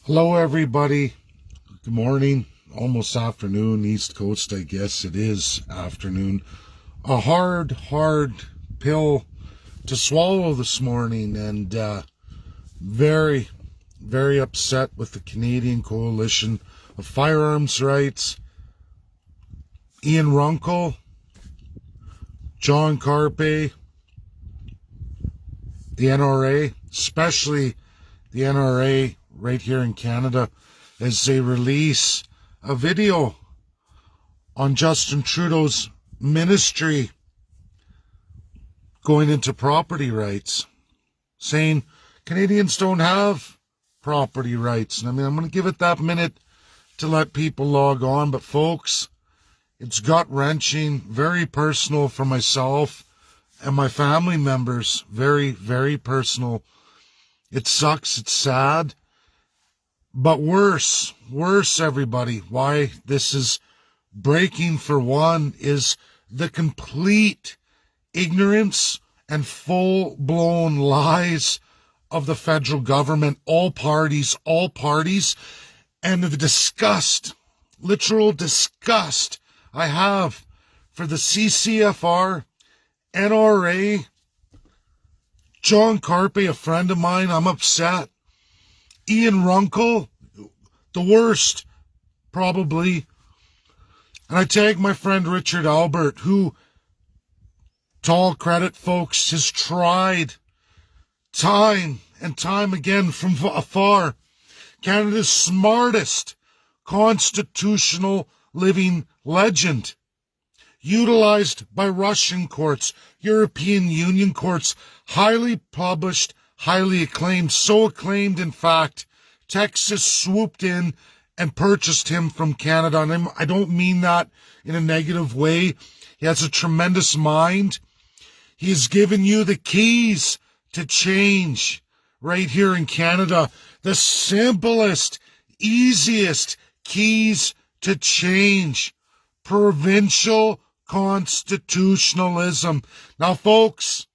Hello, everybody. Good morning. Almost afternoon. East Coast, I guess it is afternoon. A hard pill to swallow this morning, and very, very upset with the Canadian Coalition of Firearms Rights. Ian Runkle, John Carpe, the NRA, especially the NRA right here in Canada, as they release a video on Justin Trudeau's ministry going into property rights, saying Canadians don't have property rights. And I'm going to give it that minute to let people log on, but folks, it's gut-wrenching, very personal for myself and my family members. Very, very personal. It sucks. It's sad. But worse, everybody, why this is breaking for one is the complete ignorance and full-blown lies of the federal government, all parties, and the disgust, literal disgust I have for the CCFR, NRA, John Carpe, a friend of mine. I'm upset. Ian Runkle, the worst, probably. And I tag my friend Richard Albert, who, to all credit, folks, has tried time and time again from afar, Canada's smartest constitutional living legend, utilized by Russian courts, European Union courts, highly published, highly acclaimed, so acclaimed, in fact, Texas swooped in and purchased him from Canada. And I don't mean that in a negative way. He has a tremendous mind. He's given you the keys to change right here in Canada. The simplest, easiest keys to change. Provincial constitutionalism. Now, folks,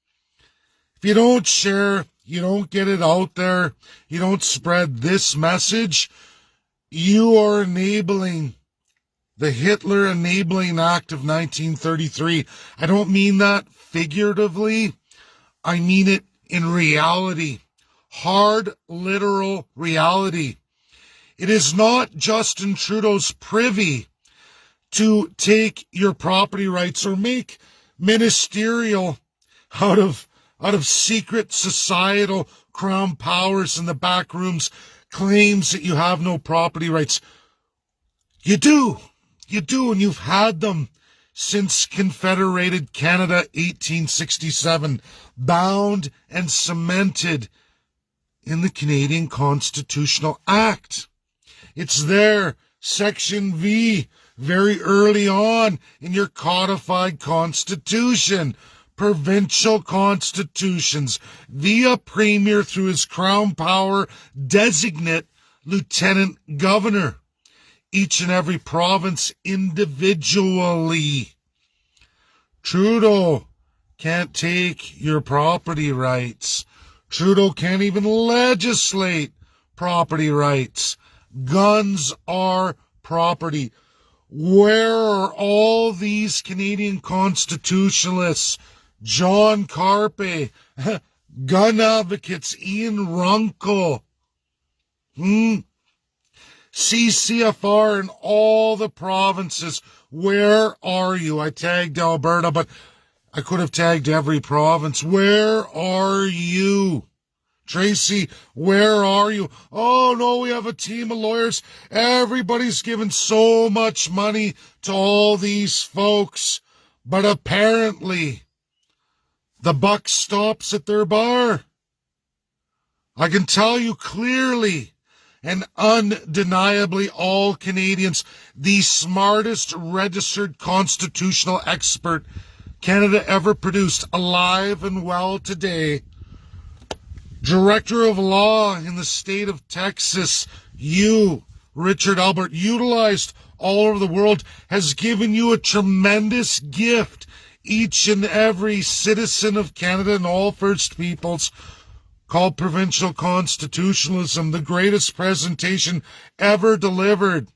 if you don't share, you don't get it out there, you don't spread this message, you are enabling the Hitler Enabling Act of 1933. I don't mean that figuratively. I mean it in reality. Hard, literal reality. It is not Justin Trudeau's privy to take your property rights or make ministerial out of secret societal crown powers in the back rooms claims that you have no property rights. You do, and you've had them since Confederated Canada 1867, bound and cemented in the Canadian Constitutional Act. It's there, Section V, very early on in your codified constitution. Provincial constitutions via Premier through his Crown power designate Lieutenant Governor. Each and every province individually. Trudeau can't take your property rights. Trudeau can't even legislate property rights. Guns are property. Where are all these Canadian constitutionalists? John Carpe, gun advocates, Ian Runkle, CCFR in all the provinces. Where are you? I tagged Alberta, but I could have tagged every province. Where are you? Tracy, where are you? Oh, no, we have a team of lawyers. Everybody's given so much money to all these folks, but apparently the buck stops at their bar. I can tell you clearly and undeniably, all Canadians, the smartest registered constitutional expert Canada ever produced, alive and well today, Director of Law in the state of Texas, you, Richard Albert, utilized all over the world, has given you a tremendous gift. Each and every citizen of Canada and all First Peoples called provincial constitutionalism, the greatest presentation ever delivered.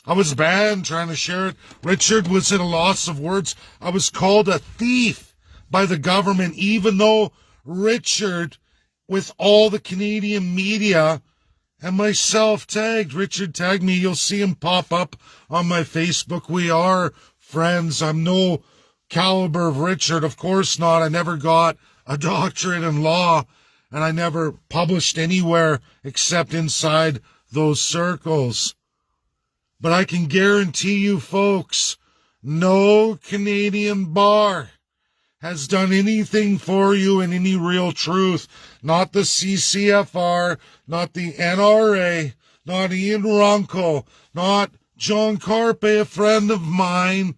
I was banned trying to share it. Richard was at a loss of words. I was called a thief by the government, even though Richard, with all the Canadian media and myself tagged, Richard tagged me. You'll see him pop up on my Facebook. We are friends. I'm no caliber of Richard. Of course not. I never got a doctorate in law, and I never published anywhere except inside those circles. But I can guarantee you, folks, no Canadian bar has done anything for you in any real truth. Not the CCFR, not the NRA, not Ian Runkle, not John Carpe, a friend of mine.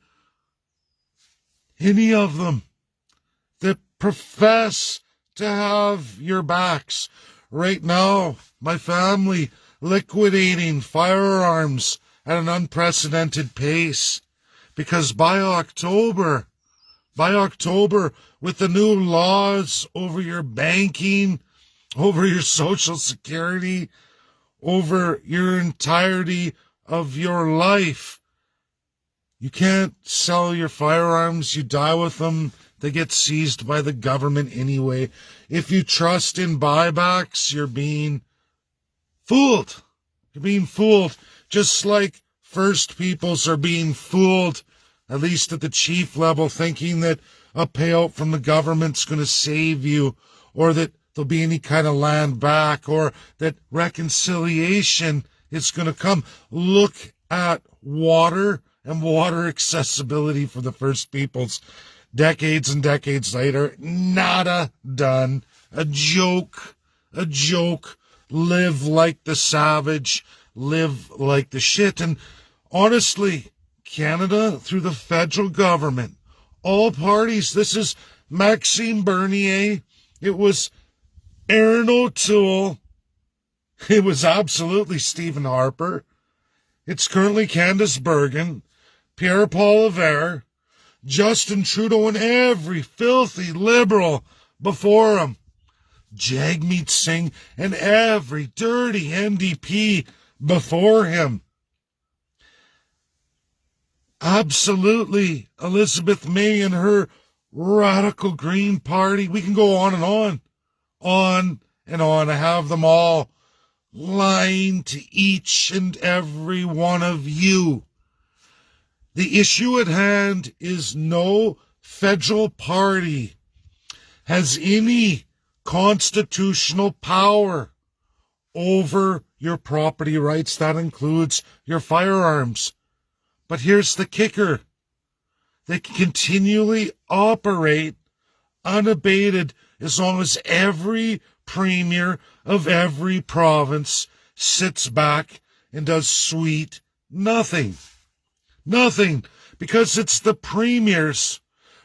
Any of them that profess to have your backs. Right now, my family liquidating firearms at an unprecedented pace, because by October, with the new laws over your banking, over your Social Security, over your entirety of your life, you can't sell your firearms. You die with them. They get seized by the government anyway. If you trust in buybacks, you're being fooled. You're being fooled. Just like First Peoples are being fooled, at least at the chief level, thinking that a payout from the government's going to save you, or that there'll be any kind of land back, or that reconciliation is going to come. Look at water and water accessibility for the First Peoples. Decades and decades later, nada done. A joke. Live like the savage. Live like the shit. And honestly, Canada, through the federal government, all parties, this is Maxime Bernier, it was Aaron O'Toole, it was absolutely Stephen Harper, it's currently Candace Bergen, Pierre-Paul Hiver, Justin Trudeau, and every filthy liberal before him, Jagmeet Singh, and every dirty NDP before him. Absolutely, Elizabeth May and her radical Green Party. We can go on and on. On and on. I have them all lying to each and every one of you. The issue at hand is no federal party has any constitutional power over your property rights. That includes your firearms. But here's the kicker. They continually operate unabated as long as every premier of every province sits back and does sweet nothing. Nothing. Because it's the premiers,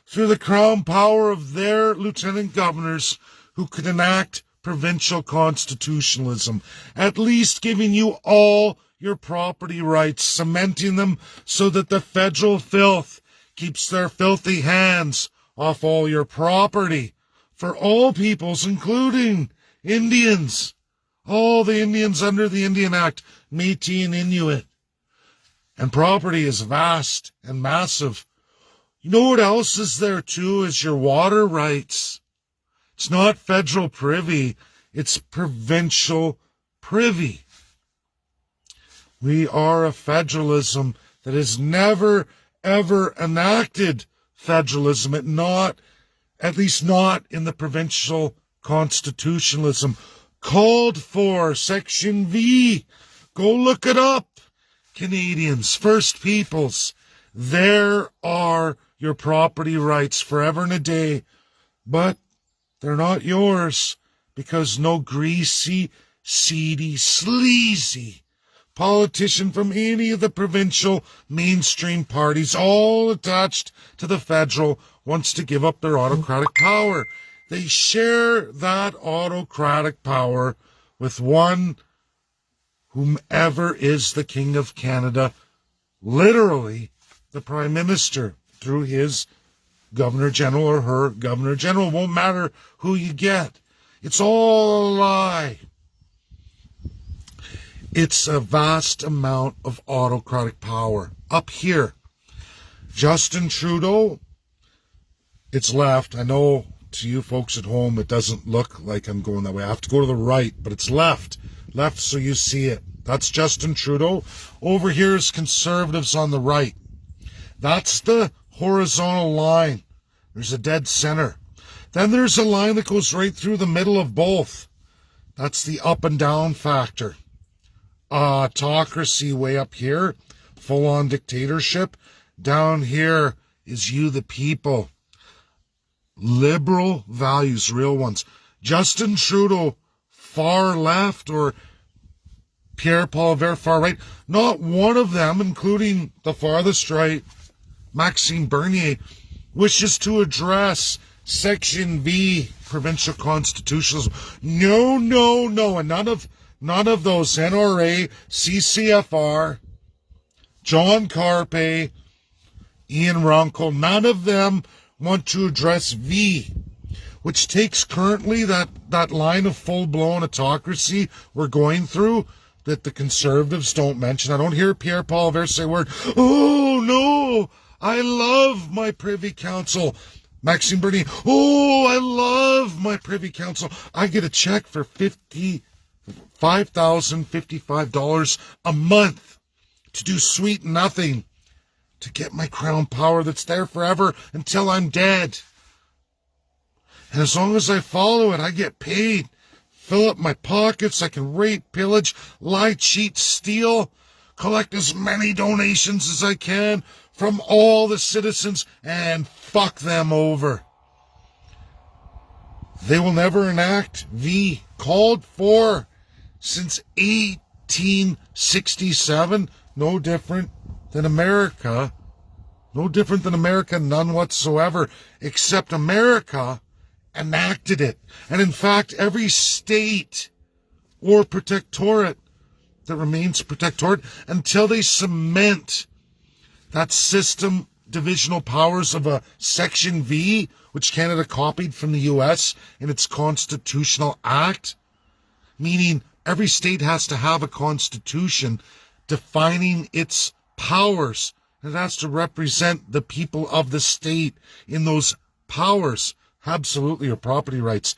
through the crown power of their lieutenant governors, who could enact provincial constitutionalism, at least giving you all your property rights, cementing them so that the federal filth keeps their filthy hands off all your property for all peoples, including Indians, all the Indians under the Indian Act, Métis and Inuit. And property is vast and massive. You know what else is there too, is your water rights. It's not federal privy, it's provincial privy. We are a federalism that has never, ever enacted federalism, at least not in the provincial constitutionalism. Called for, Section V. Go look it up, Canadians, First Peoples. There are your property rights forever and a day, but they're not yours because no greasy, seedy, sleazy politician from any of the provincial mainstream parties, all attached to the federal, wants to give up their autocratic power. They share that autocratic power with one, whomever is the King of Canada, literally the Prime Minister, through his Governor General or her Governor General. Won't matter who you get. It's all a lie. It's a vast amount of autocratic power. Up here, Justin Trudeau, it's left. I know to you folks at home, it doesn't look like I'm going that way. I have to go to the right, but it's left. Left so you see it. That's Justin Trudeau. Over here is Conservatives on the right. That's the horizontal line. There's a dead center. Then there's a line that goes right through the middle of both. That's the up and down factor. Autocracy way up here. Full-on dictatorship. Down here is you, the people. Liberal values, real ones. Justin Trudeau, far left, or Pierre Poilievre, far right. Not one of them, including the farthest right, Maxime Bernier, wishes to address Section V, provincial constitutionalism. No, no, no. And none of those NRA, CCFR, John Carpe, Ian Runkle, none of them want to address V, which takes currently that line of full-blown autocracy we're going through that the Conservatives don't mention. I don't hear Pierre Poilievre say a word. Oh, no, I love my Privy Council. Maxime Bernier, oh, I love my Privy Council. I get a check for $55 a month to do sweet nothing, to get my crown power that's there forever until I'm dead. And as long as I follow it, I get paid. Fill up my pockets. I can rape, pillage, lie, cheat, steal, collect as many donations as I can from all the citizens and fuck them over. They will never enact V, called for since 1867. No different than America. No different than America, none whatsoever, except America enacted it. And in fact, every state or protectorate that remains protectorate until they cement that system, divisional powers of a Section V, which Canada copied from the US in its constitutional act, meaning every state has to have a constitution defining its powers. It has to represent the people of the state in those powers. Absolutely, your property rights.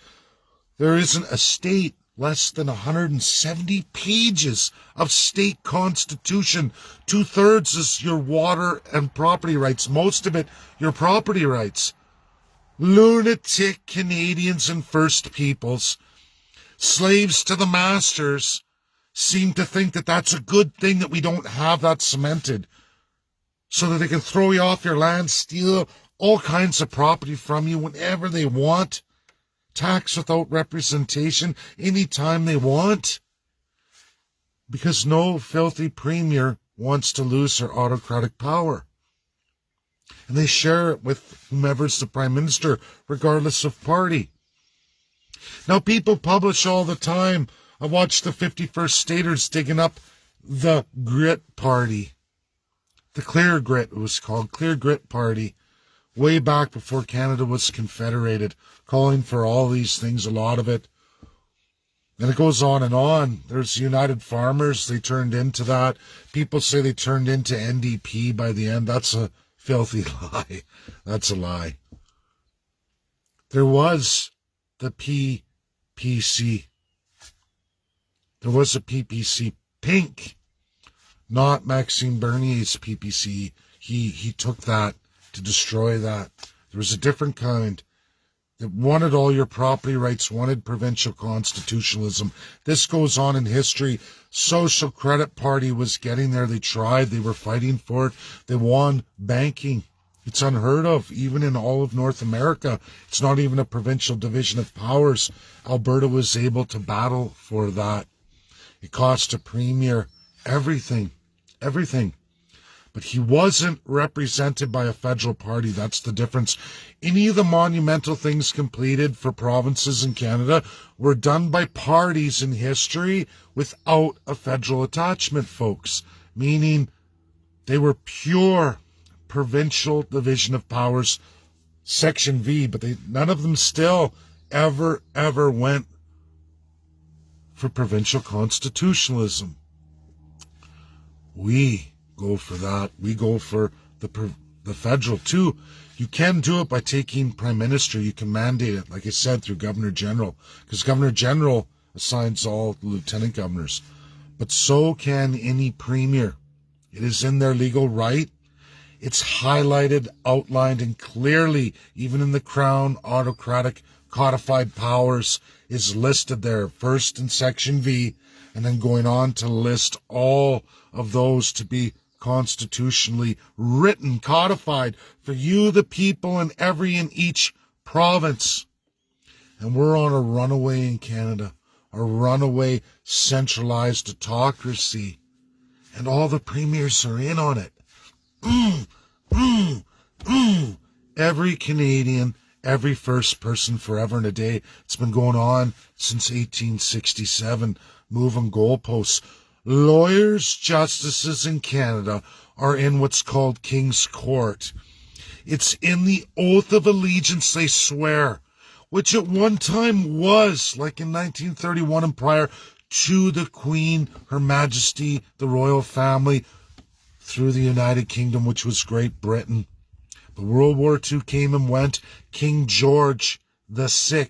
There isn't a state less than 170 pages of state constitution. 2/3 is your water and property rights. Most of it, your property rights. Lunatic Canadians and First Peoples, slaves to the masters, seem to think that that's a good thing that we don't have that cemented, so that they can throw you off your land, steal all kinds of property from you whenever they want, tax without representation anytime they want, because no filthy premier wants to lose their autocratic power. And they share it with whomever's the prime minister, regardless of party. Now, people publish all the time. I watched the 51st Staters digging up the Grit Party. The Clear Grit, it was called, Clear Grit Party, way back before Canada was confederated, calling for all these things, a lot of it. And it goes on and on. There's United Farmers, they turned into that. People say they turned into NDP by the end. That's a filthy lie. That's a lie. There was the PPC. There was a PPC pink, not Maxime Bernier's PPC. He took that to destroy that. There was a different kind that wanted all your property rights, wanted provincial constitutionalism. This goes on in history. Social Credit Party was getting there. They tried. They were fighting for it. They won banking. It's unheard of, even in all of North America. It's not even a provincial division of powers. Alberta was able to battle for that. It cost a premier everything. But he wasn't represented by a federal party. That's the difference. Any of the monumental things completed for provinces in Canada were done by parties in history without a federal attachment, folks. Meaning they were pure provincial division of powers, Section V, but none of them still ever went for provincial constitutionalism. We go for that. We go for the federal too. You can do it by taking prime minister. You can mandate it, like I said, through governor general, because governor general assigns all the lieutenant governors. But so can any premier. It is in their legal right. It's highlighted, outlined, and clearly, even in the Crown, autocratic codified powers is listed there, first in Section V, and then going on to list all of those to be constitutionally written, codified for you, the people, in every and each province. And we're on a runaway in Canada, a runaway centralized autocracy, and all the premiers are in on it. Every Canadian, every first person forever and a day. It's been going on since 1867, moving goalposts. Lawyers, justices in Canada are in what's called King's Court. It's in the oath of allegiance they swear, which at one time was, like in 1931 and prior, to the Queen, Her Majesty, the royal family, through the United Kingdom, which was Great Britain. But World War II came and went. King George VI,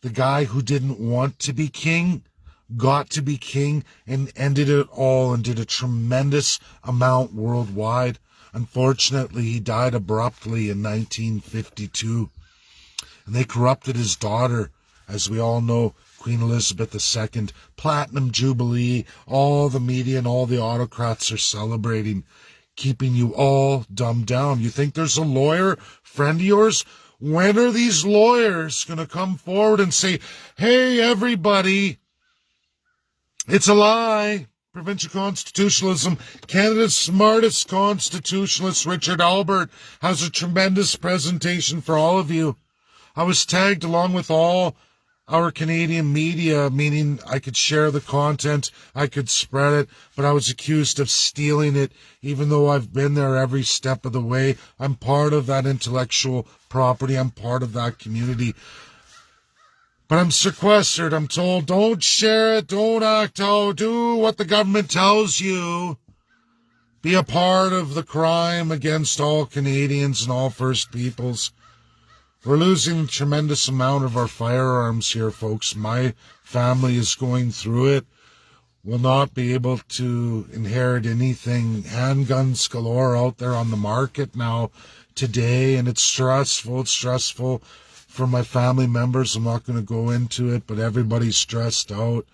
the guy who didn't want to be king, got to be king and ended it all and did a tremendous amount worldwide. Unfortunately, he died abruptly in 1952. And they corrupted his daughter, as we all know, Queen Elizabeth II, Platinum Jubilee, all the media and all the autocrats are celebrating, keeping you all dumbed down. You think there's a lawyer friend of yours? When are these lawyers going to come forward and say, hey, everybody, it's a lie. Provincial constitutionalism. Canada's smartest constitutionalist, Richard Albert, has a tremendous presentation for all of you. I was tagged along with all our Canadian media, meaning I could share the content, I could spread it, but I was accused of stealing it, even though I've been there every step of the way. I'm part of that intellectual property. I'm part of that community. But I'm sequestered. I'm told, don't share it, don't act out, do what the government tells you. Be a part of the crime against all Canadians and all First Peoples. We're losing a tremendous amount of our firearms here, folks. My family is going through it. We'll not be able to inherit anything. Handguns galore out there on the market now today, and it's stressful. It's stressful for my family members. I'm not going to go into it, but everybody's stressed out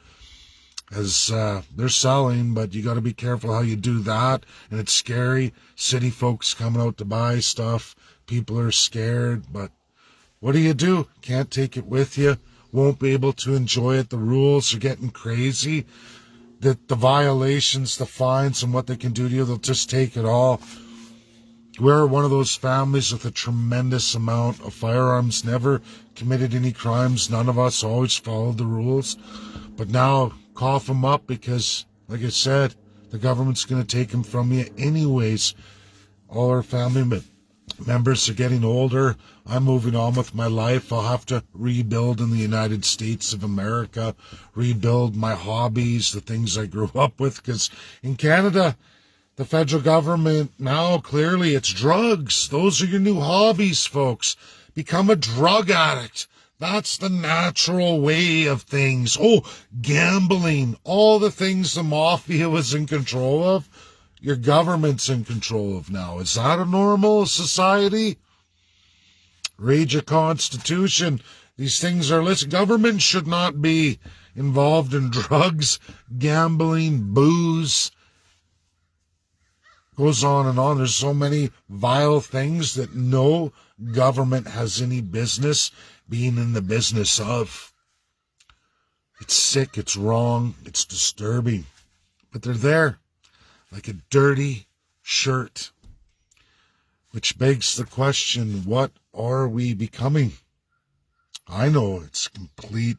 as they're selling, but you got to be careful how you do that, and it's scary. City folks coming out to buy stuff. People are scared, but what do? Can't take it with you. Won't be able to enjoy it. The rules are getting crazy. The violations, the fines, and what they can do to you, they'll just take it all. We're one of those families with a tremendous amount of firearms, never committed any crimes. None of us always followed the rules. But now, cough them up because, like I said, the government's going to take them from you anyways. All our family members are getting older. I'm moving on with my life. I'll have to rebuild in the United States of America, rebuild my hobbies, the things I grew up with, because in Canada, the federal government now, clearly, it's drugs. Those are your new hobbies, folks. Become a drug addict. That's the natural way of things. Oh, gambling, all the things the mafia was in control of, your government's in control of now. Is that a normal society? Read your constitution. These things are listed. Government should not be involved in drugs, gambling, booze. Goes on and on. There's so many vile things that no government has any business being in the business of. It's sick, it's wrong, it's disturbing. But they're there like a dirty shirt. Which begs the question, what are we becoming? I know it's complete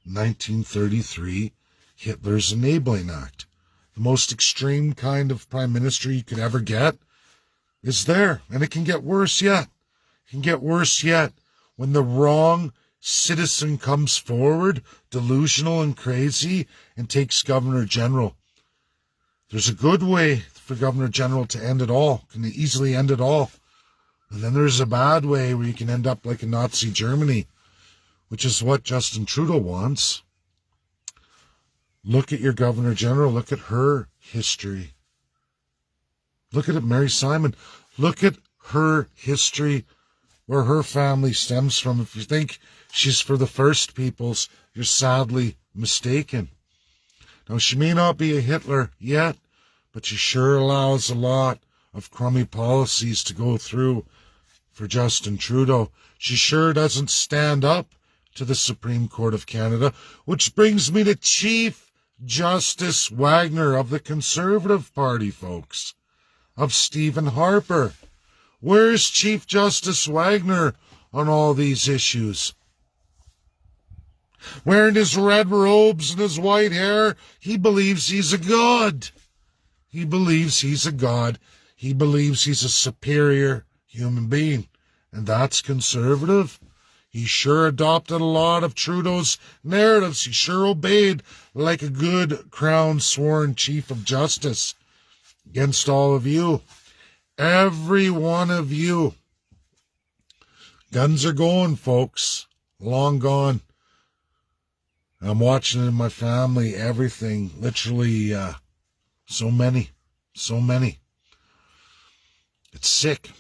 1933 Hitler's Enabling Act. The most extreme kind of prime minister you could ever get is there. And it can get worse yet. It can get worse yet when the wrong citizen comes forward, delusional and crazy, and takes Governor General. There's a good way for Governor General to end it all, can easily end it all. And then there's a bad way where you can end up like in Nazi Germany, which is what Justin Trudeau wants. Look at your Governor General. Look at her history. Look at it, Mary Simon. Look at her history, where her family stems from. If you think she's for the First Peoples, you're sadly mistaken. Now, she may not be a Hitler yet, but she sure allows a lot of crummy policies to go through for Justin Trudeau. She sure doesn't stand up to the Supreme Court of Canada, which brings me to Chief Justice Wagner of the Conservative Party, folks, of Stephen Harper. Where's Chief Justice Wagner on all these issues? Wearing his red robes and his white hair, he believes he's a god. He believes he's a god. He believes he's a superior human being. And that's conservative. He sure adopted a lot of Trudeau's narratives. He sure obeyed like a good crown sworn chief of justice against all of you. Every one of you. Guns are going, folks. Long gone. I'm watching it in my family, everything. Literally, so many. It's sick.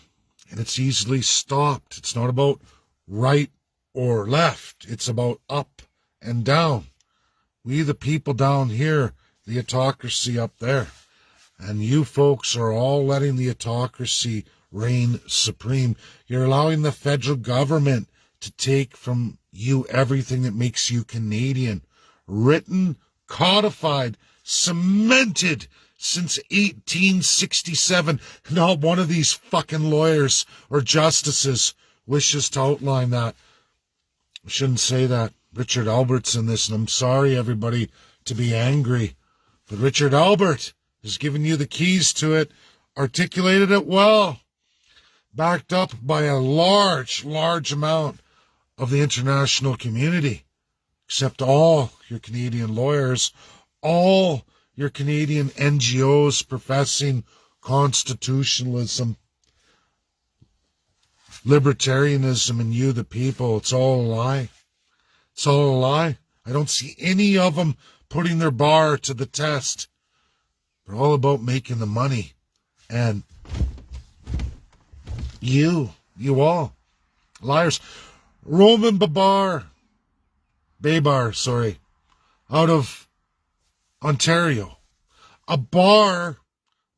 And it's easily stopped. It's not about right or left. It's about up and down. We, the people down here, the autocracy up there. And you folks are all letting the autocracy reign supreme. You're allowing the federal government to take from you everything that makes you Canadian. Written, codified, cemented since 1867. Not one of these fucking lawyers or justices wishes to outline that. I shouldn't say that. Richard Albert's in this, and I'm sorry, everybody, to be angry. But Richard Albert has given you the keys to it, articulated it well, backed up by a large amount of the international community, except all your Canadian lawyers, all your Canadian NGOs professing constitutionalism, libertarianism, and you, the people. It's all a lie. It's all a lie. I don't see any of them putting their bar to the test. They're all about making the money. And you all, liars. Roman Babar, out of Ontario. A bar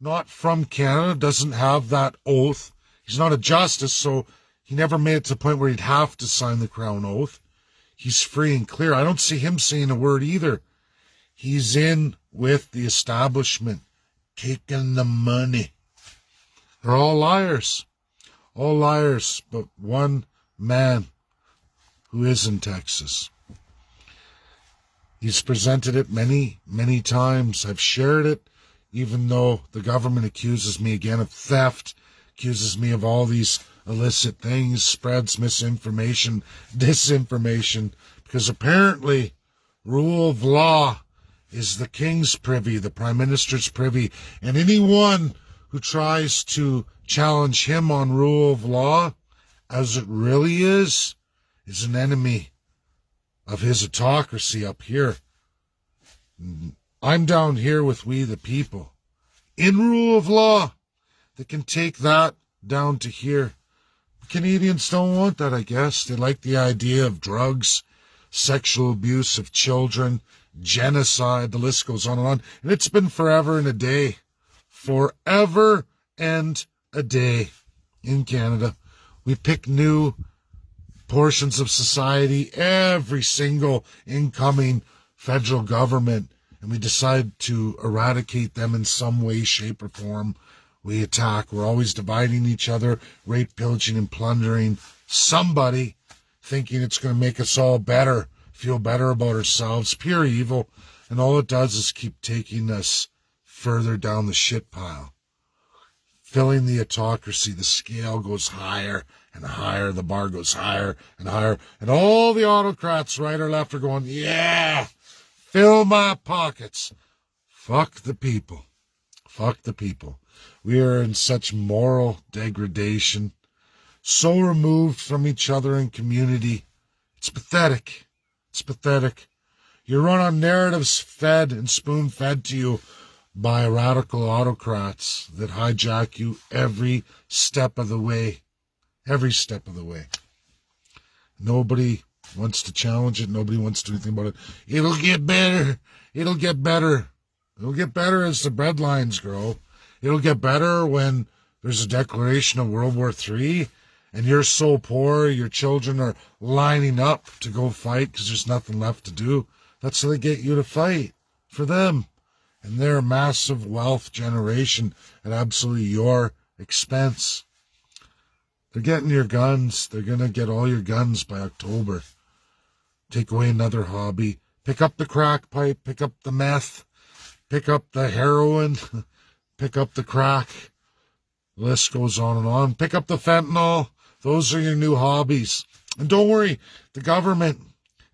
not from Canada doesn't have that oath. He's not a justice, so he never made it to the point where he'd have to sign the Crown Oath. He's free and clear. I don't see him saying a word either. He's in with the establishment, taking the money. They're all liars. All liars, but one man who is in Texas. He's presented it many times. I've shared it, even though the government accuses me again of theft, accuses me of all these illicit things, spreads misinformation, disinformation, because apparently rule of law is the king's privy, the prime minister's privy, and anyone who tries to challenge him on rule of law, as it really is an enemy of his autocracy up here. I'm down here with we the people, in rule of law, that can take that down to here. Canadians don't want that, I guess. They like the idea of drugs, sexual abuse of children, genocide, the list goes on and on. And it's been forever and a day. Forever and a day in Canada. We pick new portions of society every single incoming federal government, and we decide to eradicate them in some way, shape, or form. We attack. We're always dividing each other, rape, pillaging, and plundering somebody, thinking it's going to make us all better, feel better about ourselves. Pure evil. And all it does is keep taking us further down the shit pile. filling the autocracy. The scale goes higher and higher. The bar goes higher and higher. And all the autocrats, right or left, are going, yeah, fill my pockets. Fuck the people. Fuck the people. We are in such moral degradation, so removed from each other and community. It's pathetic. It's pathetic. You run on narratives fed and spoon-fed to you by radical autocrats that hijack you every step of the way. Every step of the way. Nobody wants to challenge it. Nobody wants to do anything about it. It'll get better. It'll get better. It'll get better as the breadlines grow. It'll get better when there's a declaration of World War III and you're so poor, your children are lining up to go fight because there's nothing left to do. That's how they get you to fight for them and their massive wealth generation at absolutely your expense. They're getting your guns. They're going to get all your guns by October. Take away another hobby. Pick up the crack pipe. Pick up the meth. Pick up the heroin. Pick up the crack. The list goes on and on. Pick up the fentanyl. Those are your new hobbies. And don't worry, the government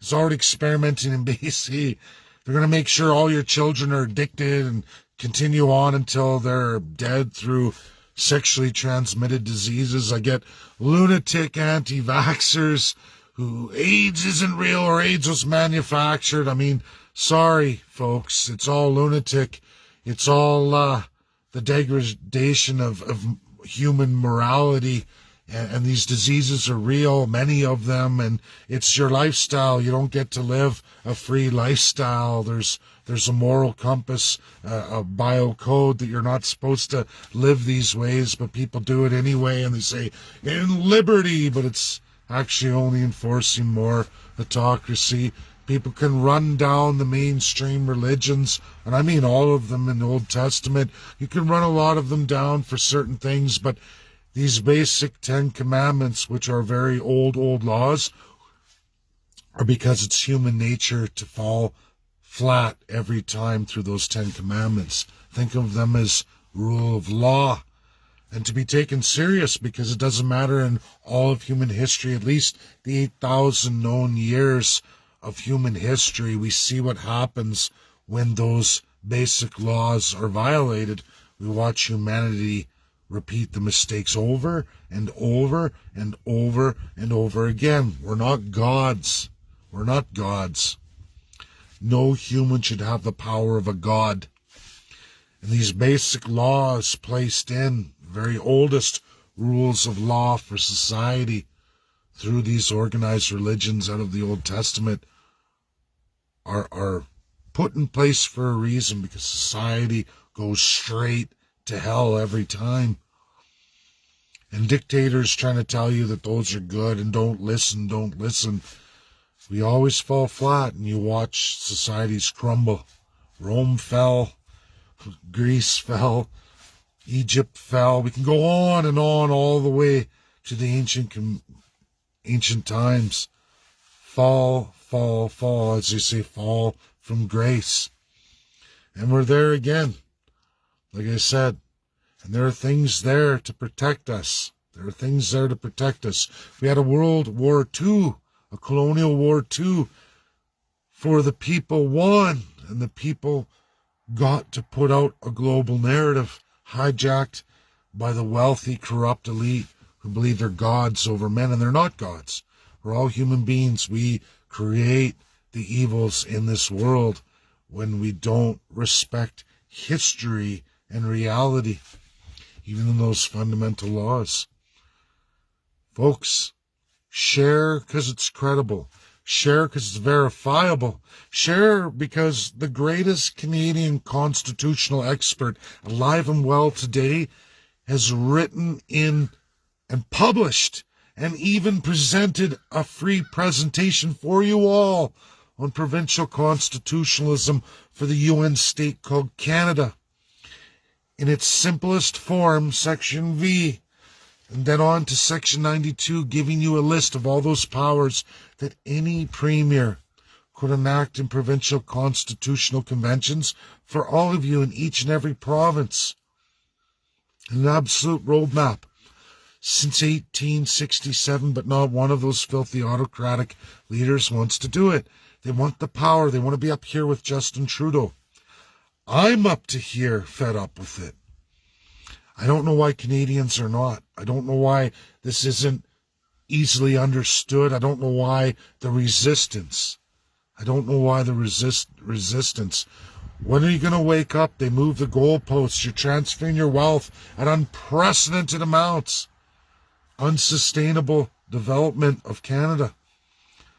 is already experimenting in BC. They're going to make sure all your children are addicted and continue on until they're dead through sexually transmitted diseases. I get lunatic anti-vaxxers who AIDS isn't real or AIDS was manufactured. I mean, sorry, folks. It's all lunatic. It's all the degradation of human morality. And these diseases are real, many of them, and it's your lifestyle. You don't get to live a free lifestyle. There's a moral compass, a bio code that you're not supposed to live these ways, but people do it anyway, and they say, in liberty, but it's actually only enforcing more autocracy. People can run down the mainstream religions, and I mean all of them in the Old Testament. You can run a lot of them down for certain things, but these basic 10 commandments, which are very old laws, are because it's human nature to fall flat every time through those 10 commandments. Think of them as rule of law and to be taken serious, because it doesn't matter in all of human history, at least the 8,000 known years of human history, we see what happens when those basic laws are violated. We watch humanity repeat the mistakes over and over and over and over again. We're not gods. We're not gods. No human should have the power of a god. And these basic laws placed in, very oldest rules of law for society through these organized religions out of the Old Testament, are put in place for a reason, because society goes straight to hell every time. And dictators trying to tell you that those are good and don't listen. We always fall flat, and you watch societies crumble. Rome fell, Greece fell, Egypt fell. We can go on and on all the way to the ancient times. Fall, as you say, fall from grace. And we're there again, like I said. And there are things there to protect us. There are things there to protect us. We had a World War II, a colonial war II, for the people won, and the people got to put out a global narrative hijacked by the wealthy, corrupt elite who believe they're gods over men, and they're not gods. We're all human beings. We create the evils in this world when we don't respect history and reality, even in those fundamental laws. Folks, share because it's credible. Share because it's verifiable. Share because the greatest Canadian constitutional expert alive and well today has written in and published and even presented a free presentation for you all on provincial constitutionalism for the UN state called Canada. In its simplest form, Section V, and then on to Section 92, giving you a list of all those powers that any premier could enact in provincial constitutional conventions for all of you in each and every province. An absolute roadmap since 1867, but not one of those filthy autocratic leaders wants to do it. They want the power. They want to be up here with Justin Trudeau. I'm up to here fed up with it. I don't know why Canadians are not. I don't know why this isn't easily understood. I don't know why the resistance. I don't know why the resistance. When are you going to wake up? They move the goalposts. You're transferring your wealth at unprecedented amounts. Unsustainable development of Canada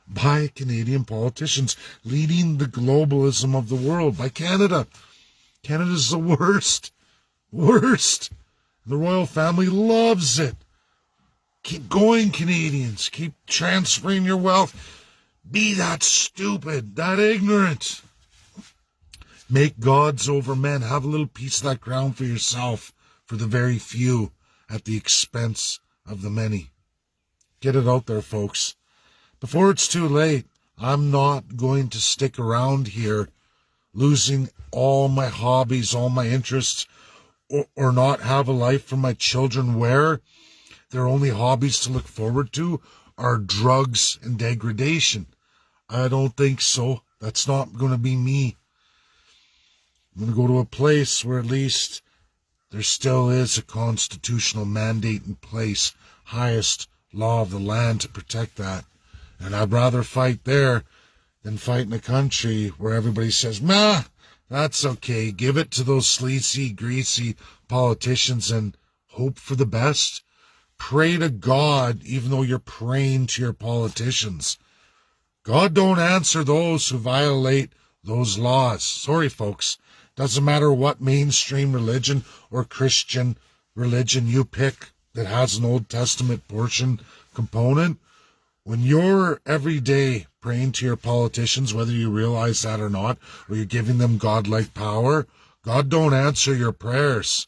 by Canadian politicians, leading the globalism of the world by Canada. Canada's the worst. The royal family loves it. Keep going, Canadians. Keep transferring your wealth. Be that stupid, that ignorant. Make gods over men. Have a little piece of that crown for yourself, for the very few, at the expense of the many. Get it out there, folks. Before it's too late, I'm not going to stick around here losing all my hobbies, all my interests, or not have a life for my children where their only hobbies to look forward to are drugs and degradation. I don't think so. That's not going to be me. I'm going to go to a place where at least there still is a constitutional mandate in place, highest law of the land to protect that. And I'd rather fight there than fight in a country where everybody says, nah, that's okay. Give it to those sleazy, greasy politicians and hope for the best. Pray to God, even though you're praying to your politicians. God don't answer those who violate those laws. Sorry, folks. Doesn't matter what mainstream religion or Christian religion you pick that has an Old Testament portion component. When you're every day praying to your politicians, whether you realize that or not, or you're giving them godlike power, God don't answer your prayers.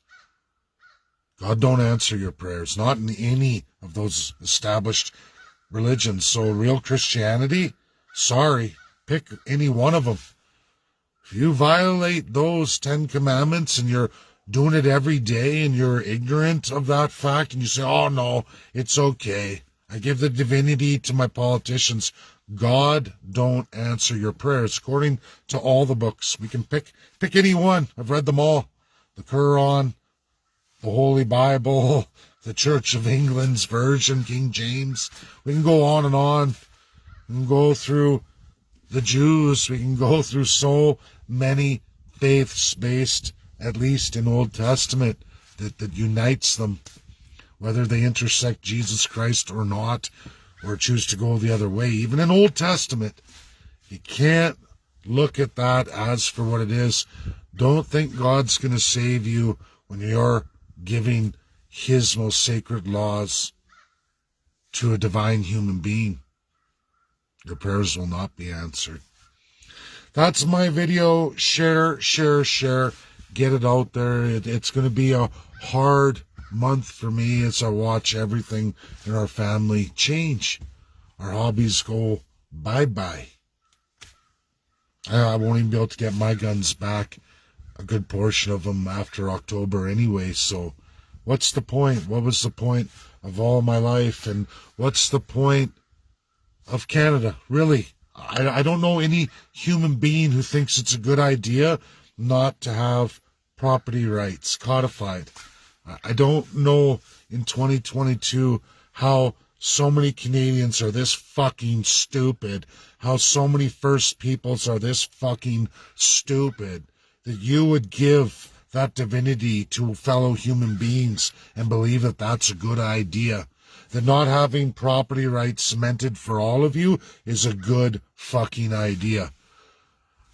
God don't answer your prayers, not in any of those established religions. So real Christianity, sorry, pick any one of them. If you violate those 10 commandments and you're doing it every day and you're ignorant of that fact and you say, oh no, it's okay, I give the divinity to my politicians, God don't answer your prayers. According to all the books, we can pick any one. I've read them all. The Quran, the Holy Bible, the Church of England's version, King James. We can go on and on. We can go through the Jews. We can go through so many faiths based, at least in Old Testament, that unites them, whether they intersect Jesus Christ or not, or choose to go the other way. Even in Old Testament, you can't look at that as for what it is. Don't think God's going to save you when you're giving his most sacred laws to a divine human being. Your prayers will not be answered. That's my video. Share. Get it out there. It's going to be a hard month for me as I watch everything in our family change. Our hobbies go bye-bye. I won't even be able to get my guns back, a good portion of them, after October anyway. So what's the point? What was the point of all my life? And what's the point of Canada? Really, I don't know any human being who thinks it's a good idea not to have property rights codified. I don't know in 2022 how so many Canadians are this fucking stupid, how so many First Peoples are this fucking stupid, that you would give that divinity to fellow human beings and believe that that's a good idea. That not having property rights cemented for all of you is a good fucking idea.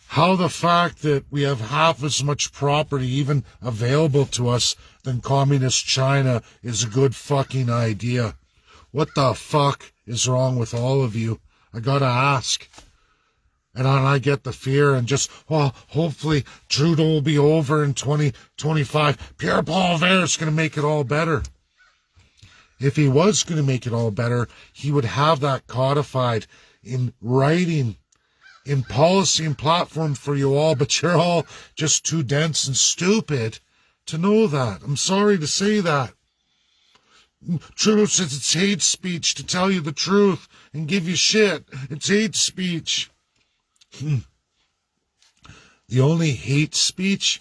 How the fact that we have half as much property even available to us than communist China is a good fucking idea. What the fuck is wrong with all of you? I gotta ask. And I get the fear and just, hopefully Trudeau will be over in 2025. Pierre Paul is going to make it all better. If he was going to make it all better, he would have that codified in writing, in policy and platform for you all, but you're all just too dense and stupid to know that. I'm sorry to say that. Trudeau says it's hate speech to tell you the truth and give you shit. It's hate speech. The only hate speech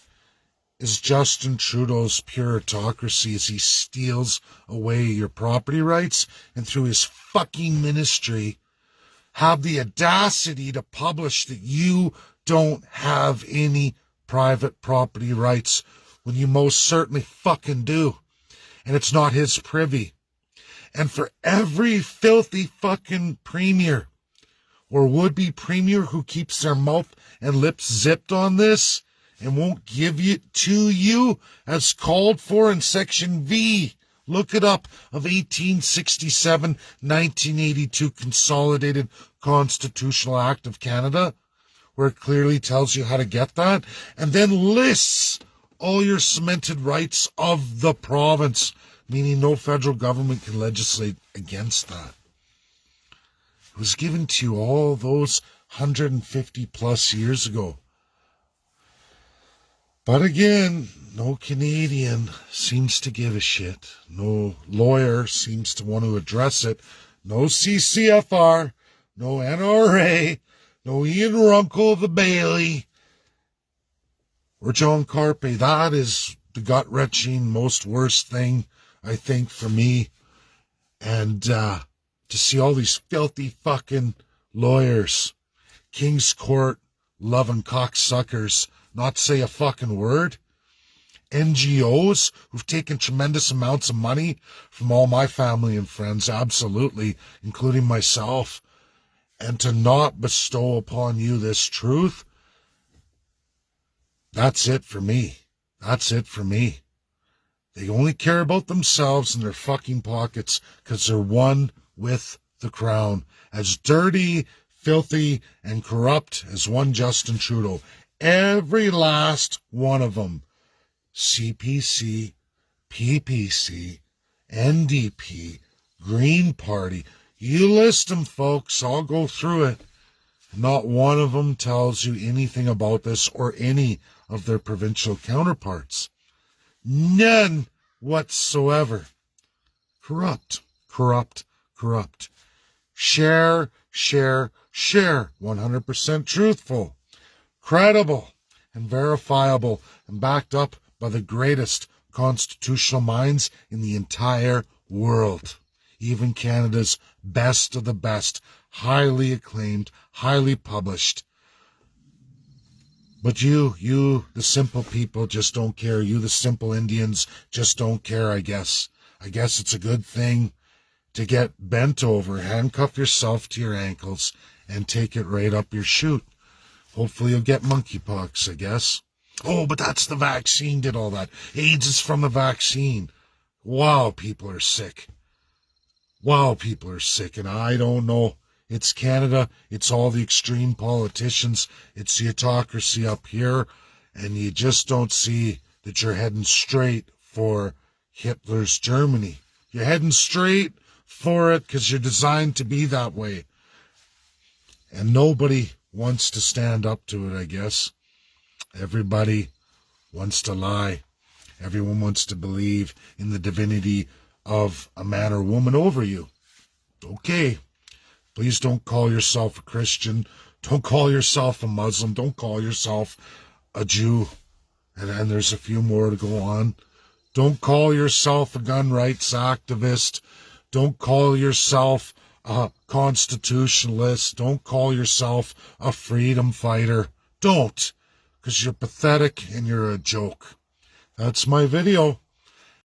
is Justin Trudeau's pure autocracy as he steals away your property rights and through his fucking ministry have the audacity to publish that you don't have any private property rights when you most certainly fucking do. And it's not his privy. And for every filthy fucking premier or would-be premier who keeps their mouth and lips zipped on this and won't give it to you as called for in Section V, look it up, of 1867-1982 Consolidated Constitutional Act of Canada, where it clearly tells you how to get that, and then lists all your cemented rights of the province, meaning no federal government can legislate against that. It was given to you all those 150 plus years ago. But again, no Canadian seems to give a shit. No lawyer seems to want to address it. No CCFR, no NRA, no Ian Runkle of the Bailey, or John Carpe. That is the gut-wrenching, most worst thing, I think, for me. And to see all these filthy fucking lawyers, King's Court, loving cocksuckers, not say a fucking word. NGOs who've taken tremendous amounts of money from all my family and friends, absolutely, including myself, and to not bestow upon you this truth, that's it for me. That's it for me. They only care about themselves and their fucking pockets because they're one with the crown. As dirty, filthy, and corrupt as one Justin Trudeau. Every last one of them. CPC, PPC, NDP, Green Party. You list them, folks. I'll go through it. Not one of them tells you anything about this or any of their provincial counterparts. None whatsoever. Corrupt, corrupt, corrupt. Share, share, share. 100% truthful, credible, and verifiable, and backed up by the greatest constitutional minds in the entire world. Even Canada's best of the best, highly acclaimed, highly published. But you, the simple people, just don't care. You, the simple Indians, just don't care, I guess. I guess it's a good thing to get bent over, handcuff yourself to your ankles, and take it right up your chute. Hopefully you'll get monkeypox, I guess. Oh, but that's the vaccine did all that. AIDS is from the vaccine. Wow, people are sick. Wow, people are sick, and I don't know. It's Canada. It's all the extreme politicians. It's the autocracy up here, and you just don't see that you're heading straight for Hitler's Germany. You're heading straight for it because you're designed to be that way. And nobody wants to stand up to it, I guess. Everybody wants to lie. Everyone wants to believe in the divinity of a man or woman over you. Okay. Please don't call yourself a Christian. Don't call yourself a Muslim. Don't call yourself a Jew. And there's a few more to go on. Don't call yourself a gun rights activist. Don't call yourself a constitutionalist. Don't call yourself a freedom fighter. Don't. Because you're pathetic and you're a joke. That's my video.